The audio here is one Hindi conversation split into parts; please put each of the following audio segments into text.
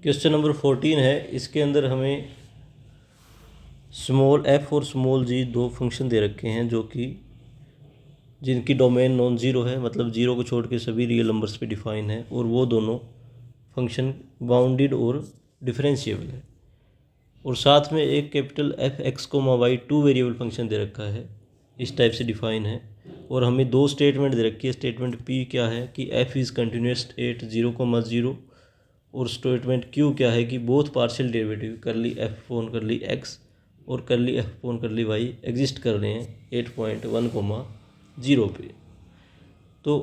क्वेश्चन नंबर 14 है। इसके अंदर हमें स्मॉल f और स्मॉल g दो फंक्शन दे रखे हैं जो कि जिनकी डोमेन नॉन ज़ीरो है, मतलब ज़ीरो को छोड़ के सभी रियल नंबर्स पे डिफाइन है, और वो दोनों फंक्शन बाउंडेड और डिफरेंशिएबल है। और साथ में एक capital f x comma y two variable function दे रखा है, इस टाइप से डिफाइन है। और हमें दो स्टेटमेंट दे रखी है। स्टेटमेंट p क्या है कि f इज़ कंटिन्यूस एट 0,0, और स्टेटमेंट q क्या है कि बोथ पार्शियल डेरिवेटिव करली f फोन करली x और करली f फोन करली y एग्जिस्ट कर रहे हैं 8.1,0 पे। तो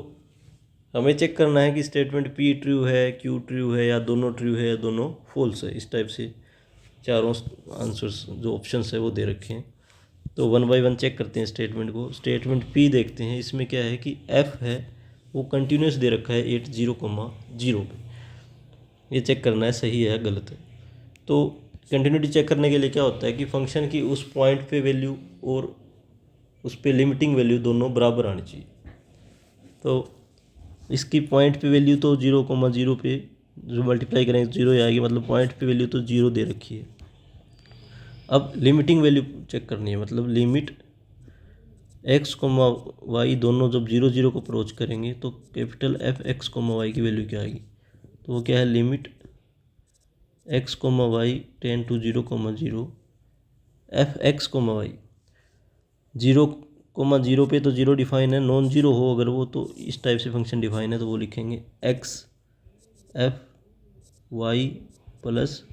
हमें चेक करना है कि स्टेटमेंट p ट्रू है, q ट्रू है, या दोनों ट्रू है या दोनों फॉल्स है। इस टाइप से चारों आंसर्स जो ऑप्शंस है वो दे रखे हैं। तो वन बाय वन चेक करते हैं स्टेटमेंट को। स्टेटमेंट p देखते हैं। इसमें क्या है कि f है वो कंटिन्यूस दे रखा है 80,0 पे। ये चेक करना है सही है गलत है। तो कंटिन्यूटी चेक करने के लिए क्या होता है कि फंक्शन की उस पॉइंट पे वैल्यू और उस पे लिमिटिंग वैल्यू दोनों बराबर आनी चाहिए। तो इसकी पॉइंट पे वैल्यू तो 0,0 पे जो मल्टीप्लाई करेंगे 0 आएगी, मतलब पॉइंट पे वैल्यू तो 0 दे रखी है। अब लिमिटिंग वैल्यू चेक करनी है, मतलब लिमिट x, y दोनों जब 0,0 को अप्रोच करेंगे तो कैपिटल f x, y की वैल्यू क्या आएगी। तो वो क्या है, limit x, y tends to 0,0 f x, y 0,0 पे तो 0 डिफाइन है। नॉन ज़ीरो हो अगर वो तो इस टाइप से फंक्शन डिफाइन है, तो वो लिखेंगे x f y plus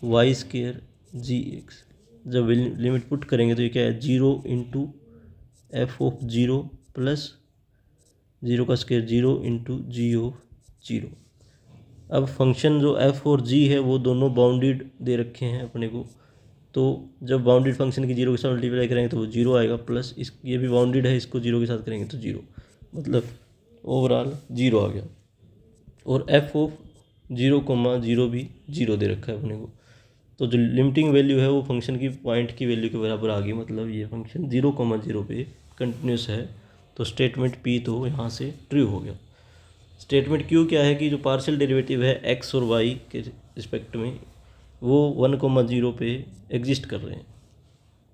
y square g x. जब लिमिट पुट करेंगे तो ये क्या है, 0 इंटू एफ ऑफ 0 प्लस 0 का स्केयर 0 इंटू जी ऑफ 0। अब फंक्शन जो f और g है वो दोनों बाउंडेड दे रखे हैं अपने को। तो जब बाउंडेड फंक्शन की 0 के साथ मल्टीप्लाई करेंगे तो वो 0 आएगा, प्लस इस ये भी बाउंडेड है, इसको 0 के साथ करेंगे तो 0, मतलब ओवरऑल 0 आ गया। और f ऑफ 0,0 भी 0 दे रखा है अपने को। तो जो लिमिटिंग वैल्यू है वो फंक्शन की पॉइंट की वैल्यू के बराबर आ गई, मतलब ये फंक्शन 0,0 पे कंटिन्यूस है। तो स्टेटमेंट p तो यहाँ से ट्रू हो गया। स्टेटमेंट q क्या है कि जो पार्शियल डेरिवेटिव है x और y के रिस्पेक्ट में वो 1,0 पे एग्जिस्ट कर रहे हैं।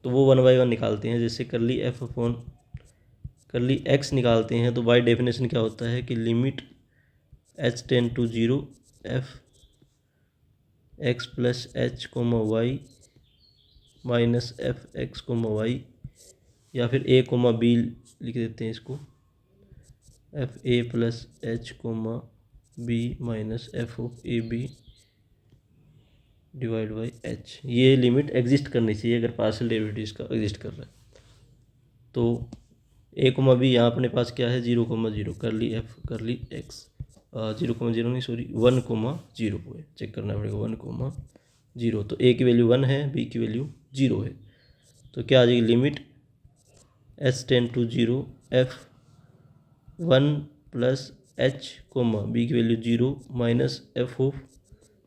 तो वो वन बाई वन निकालते हैं। जैसे करली f अपॉन करली x निकालते हैं तो बाय डेफिनेशन क्या होता है कि limit h tends to 0 f x plus h, y minus f x, y, या फिर a, b लिख देते हैं इसको, f a plus h, b minus f of a b divide by h. ये लिमिट एग्जिस्ट करनी चाहिए अगर पार्शियल डेरिवेटिव इसका एग्जिस्ट कर रहा है। तो a, b यहाँ अपने पास क्या है, 0,0 कर ली f कर ली x, 0,0 नहीं सॉरी 1,0 है। चेक करना पड़ेगा 1,0। तो a की वैल्यू 1 है, b की वैल्यू 0 है। तो क्या आ जाएगी, limit h tends to 0 f 1 plus h, b की value 0 minus f of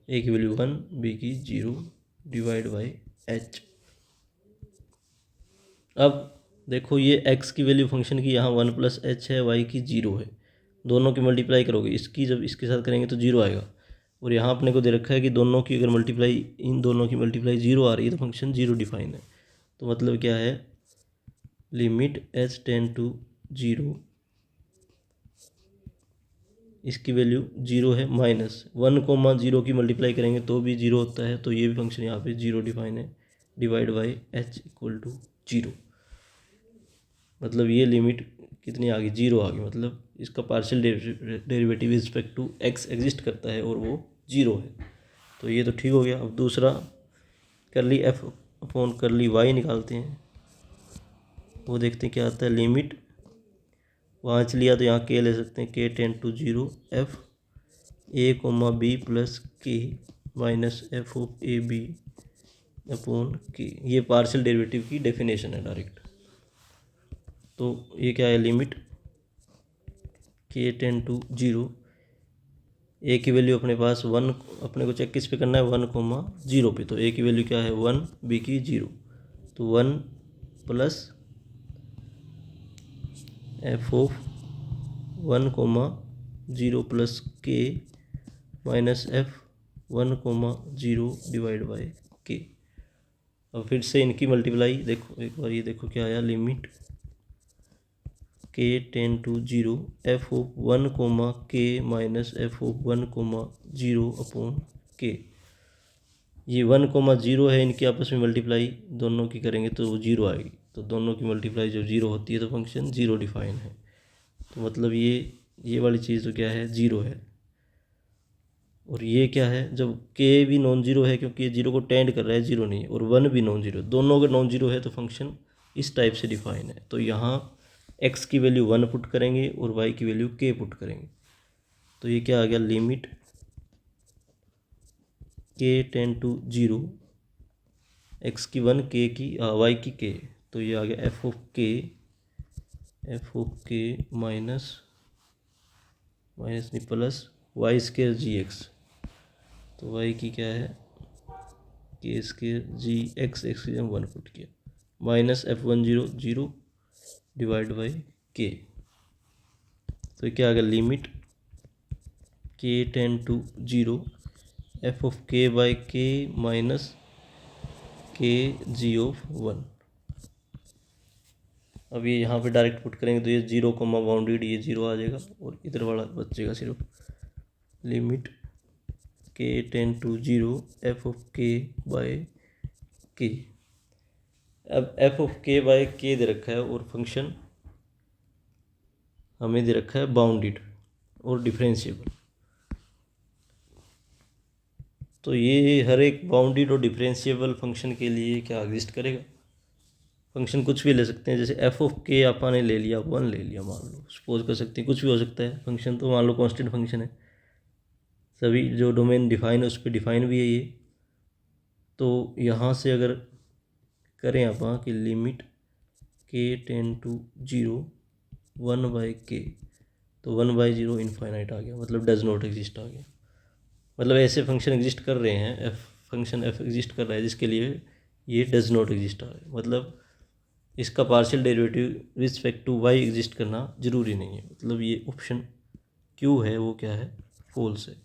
a की वैल्यू 1, बी की 0 डिवाइड बाई h। अब देखो ये x की वैल्यू फंक्शन की यहाँ 1 प्लस एच है, y की 0 है। दोनों की मल्टीप्लाई करोगे, इसकी जब इसके साथ करेंगे तो 0 आएगा। और यहाँ अपने को दे रखा है कि दोनों की अगर मल्टीप्लाई, इन दोनों की मल्टीप्लाई 0 आ रही है तो फंक्शन 0 डिफाइन है। तो मतलब क्या है, लिमिट h टेन टू 0 इसकी वैल्यू 0 है, माइनस 1,0 की मल्टीप्लाई करेंगे तो भी 0 होता है। तो ये भी फंक्शन यहाँ पे 0 डिफाइन है, divide by h equal to 0। मतलब ये लिमिट कितनी आ गई, 0 आ गई। मतलब इसका partial derivative respect to x exist करता है और वो 0 है। तो ये तो ठीक हो गया। अब दूसरा करली f अपॉन करली y निकालते हैं। वो देखते हैं क्या आता है, लिमिट वहाँ से लिया तो यहाँ k ले सकते हैं, k tends to 0 f a, b plus k minus f of a b upon k। ये पार्शियल डेरिवेटिव की डेफिनेशन है डायरेक्ट। तो ये क्या है, limit k tends to 0, a की वैल्यू अपने पास 1, अपने को चेक किस पे करना है, 1,0 पे। तो a की वैल्यू क्या है 1, b की 0। तो 1 plus F of 1,0 plus k minus F 1,0 divide by के। अब फिर से इनकी मल्टीप्लाई देखो एक बार, ये देखो क्या आया, limit k tends to 0 f of 1 k minus f of 1 0 upon k। ये 1 0 है, इनकी आपस में मल्टीप्लाई दोनों की करेंगे तो वो 0 आएगी, तो दोनों की मल्टीप्लाई जब 0 होती है तो फंक्शन 0 डिफाइन है। तो मतलब ये वाली चीज़ तो क्या है, 0 है। और ये क्या है, जब k भी नॉन जीरो है क्योंकि ये 0 को टेंड कर रहा है, 0 नहीं है, और 1 भी नॉन जीरो, दोनों अगर नॉन जीरो है तो फंक्शन इस टाइप से डिफाइन है। तो यहाँ x की वैल्यू 1 पुट करेंगे और y की वैल्यू k पुट करेंगे, तो ये क्या आ गया, limit k tends to 0 x की 1 k की y की k, तो ये आ गया f ऑफ k माइनस नहीं plus y square g x. तो y की क्या है, k स्केयर जी एक्स की हम 1 पुट किया, minus f10 divide by k। तो क्या आ गया, limit k tends to 0 f of k by k minus k g of 1। अब ये यहाँ पे डायरेक्ट पुट करेंगे तो ये 0 बाउंडेड, ये 0 आ जाएगा और इधर वाला बचेगा सिर्फ, limit k tends to 0 f of k by k। अब f of k by k दे रखा है और फंक्शन हमें दे रखा है बाउंडेड और डिफरेंशिएबल। तो ये हर एक बाउंडेड और डिफरेंशिएबल फंक्शन के लिए क्या एग्जिस्ट करेगा, फंक्शन कुछ भी ले सकते हैं, जैसे f ऑफ k आपने ले लिया, 1 ले लिया, मान लो सपोज कर सकते हैं, कुछ भी हो सकता है फंक्शन, तो मान लो कांस्टेंट फंक्शन है, सभी जो डोमेन डिफाइन है उस पर डिफाइन भी है ये। तो यहाँ से अगर करें आप कि limit k tends to 0 1 by k, तो 1 बाई 0 इनफाइनाइट आ गया, मतलब डज नॉट एग्जिस्ट आ गया। मतलब ऐसे फंक्शन एग्जिस्ट कर रहे हैं, फंक्शन f एग्जिस्ट कर रहा है जिसके लिए ये डज नॉट एग्जिस्ट आ रहा है, मतलब इसका partial derivative respect to y exist करना ज़रूरी नहीं है, मतलब ये ऑप्शन Q है वो क्या है, फॉल्स है।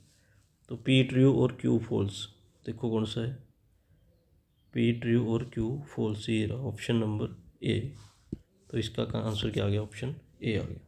तो P ट्रू और Q फॉल्स, देखो कौन सा है, P ट्रू और Q फॉल्स, ये रहा ऑप्शन नंबर A। तो इसका आंसर क्या आ गया, ऑप्शन A आ गया।